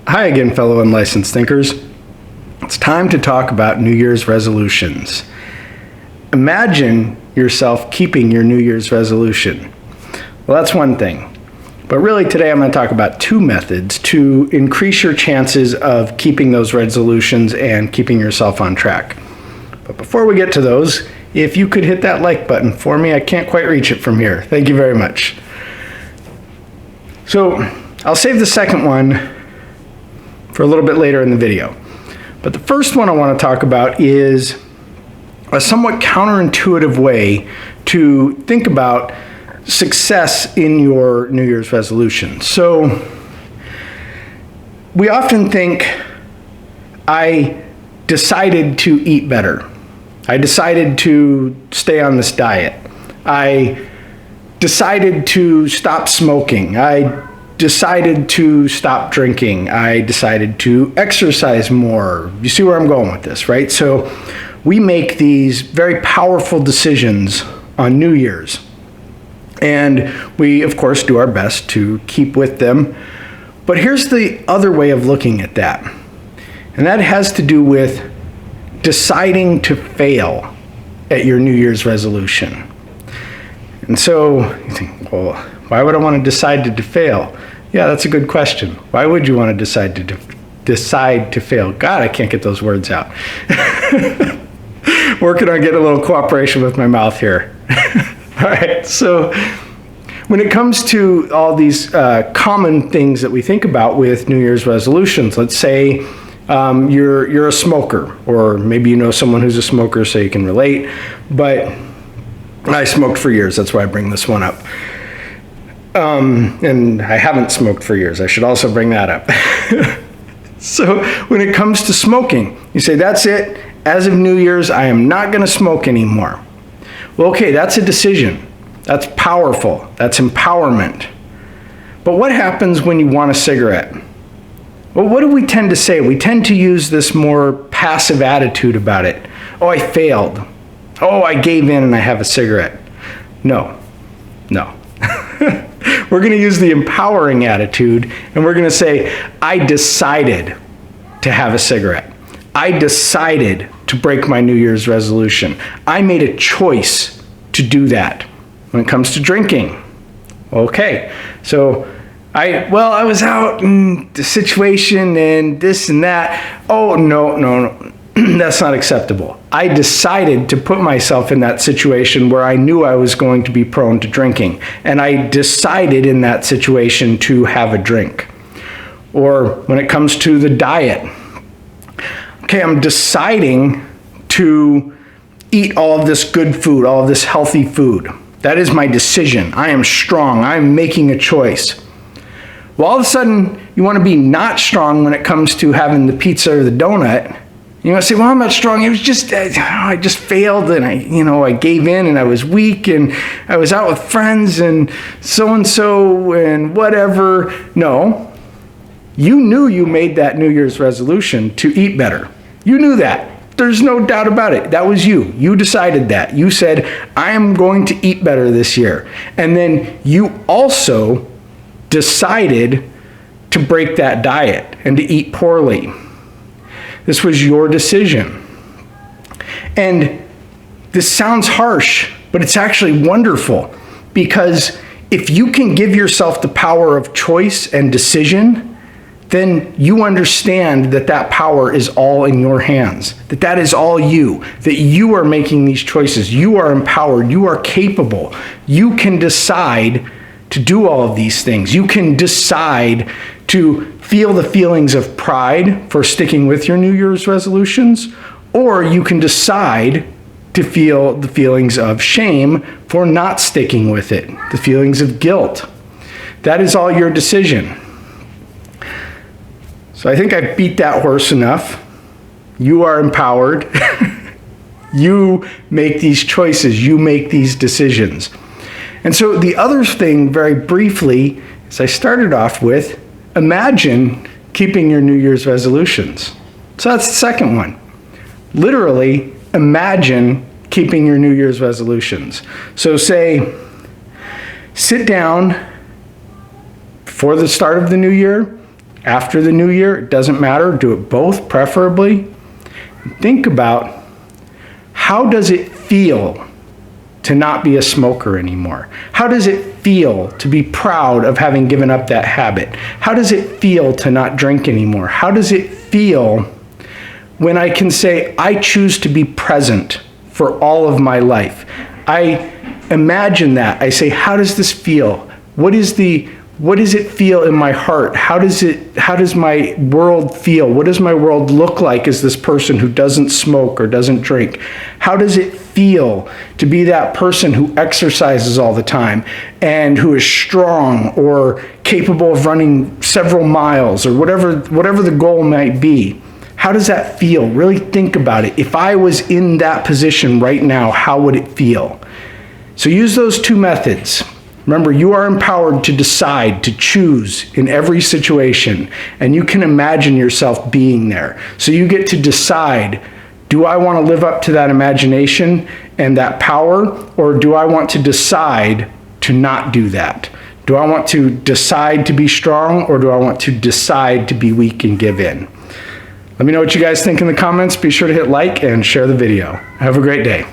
Hi again, fellow unlicensed thinkers. It's time to talk about New Year's resolutions. Imagine yourself keeping your New Year's resolution. Well, that's one thing. But really today I'm going to talk about two methods to increase your chances of keeping those resolutions and keeping yourself on track. But before we get to those, if you could hit that like button for me, I can't quite reach it from here. Thank you very much. So I'll save the second one for a little bit later in the video. But the first one I want to talk about is a somewhat counterintuitive way to think about success in your New Year's resolution. So we often think, I decided to eat better. I decided to stay on this diet. I decided to stop smoking. I decided to stop drinking. I decided to exercise more. You see where I'm going with this, right? So we make these very powerful decisions on New Year's. And we, of course, do our best to keep with them. But here's the other way of looking at that. And that has to do with deciding to fail at your New Year's resolution. And so you think, well, why would I want to decide to fail? Yeah, that's a good question. Why would you want to decide to fail? God, I can't get those words out. Working on getting a little cooperation with my mouth here. All right, so when it comes to all these common things that we think about with New Year's resolutions, let's say you're a smoker, or maybe you know someone who's a smoker so you can relate, but I smoked for years, that's why I bring this one up. And I haven't smoked for years, I should also bring that up. So when it comes to smoking, you say, that's it, as of New Year's, I am not going to smoke anymore. Well, okay, that's a decision. That's powerful. That's empowerment. But what happens when you want a cigarette? Well, what do we tend to say? We tend to use this more passive attitude about it. Oh, I failed. Oh, I gave in and I have a cigarette. No. We're going to use the empowering attitude and we're going to say, I decided to have a cigarette. I decided to break my New Year's resolution. I made a choice to do that. When it comes to drinking, okay, so I was out in the situation and this and that. Oh, no, that's not acceptable. I decided to put myself in that situation where I knew I was going to be prone to drinking, and I decided in that situation to have a drink. Or when it comes to the diet, okay, I'm deciding to eat all of this good food, all of this healthy food. That is my decision. I am strong. I'm making a choice. Well, all of a sudden, you want to be not strong when it comes to having the pizza or the donut. You want to say, well, I'm not strong. It was just, I just failed and I gave in and I was weak and I was out with friends and so and whatever. No, you knew you made that New Year's resolution to eat better. You knew that. There's no doubt about it. That was you. You decided that. You said, I am going to eat better this year. And then you also decided to break that diet and to eat poorly. This was your decision. And this sounds harsh, but it's actually wonderful, because if you can give yourself the power of choice and decision, then you understand that that power is all in your hands, that is all you, that you are making these choices. You are empowered. You are capable. You can decide to do all of these things. You can decide to feel the feelings of pride for sticking with your New Year's resolutions, or you can decide to feel the feelings of shame for not sticking with it, the feelings of guilt. That is all your decision. So I think I beat that horse enough. You are empowered. You make these choices. You make these decisions. And so the other thing, very briefly, as I started off with, imagine keeping your New Year's resolutions. So that's the second one. Literally, imagine keeping your New Year's resolutions. So say, sit down before the start of the new year, after the new year, it doesn't matter, do it both preferably. Think about, how does it feel to not be a smoker anymore? How does it feel to be proud of having given up that habit? How does it feel to not drink anymore? How does it feel when I can say, I choose to be present for all of my life? I imagine that. I say, how does this feel? What does it feel in my heart? How does my world feel? What does my world look like as this person who doesn't smoke or doesn't drink? How does it feel to be that person who exercises all the time and who is strong or capable of running several miles or whatever the goal might be? How does that feel? Really think about it. If I was in that position right now, how would it feel? So use those two methods. Remember, you are empowered to decide, to choose in every situation, and you can imagine yourself being there. So you get to decide, do I want to live up to that imagination and that power, or do I want to decide to not do that? Do I want to decide to be strong, or do I want to decide to be weak and give in? Let me know what you guys think in the comments. Be sure to hit like and share the video. Have a great day.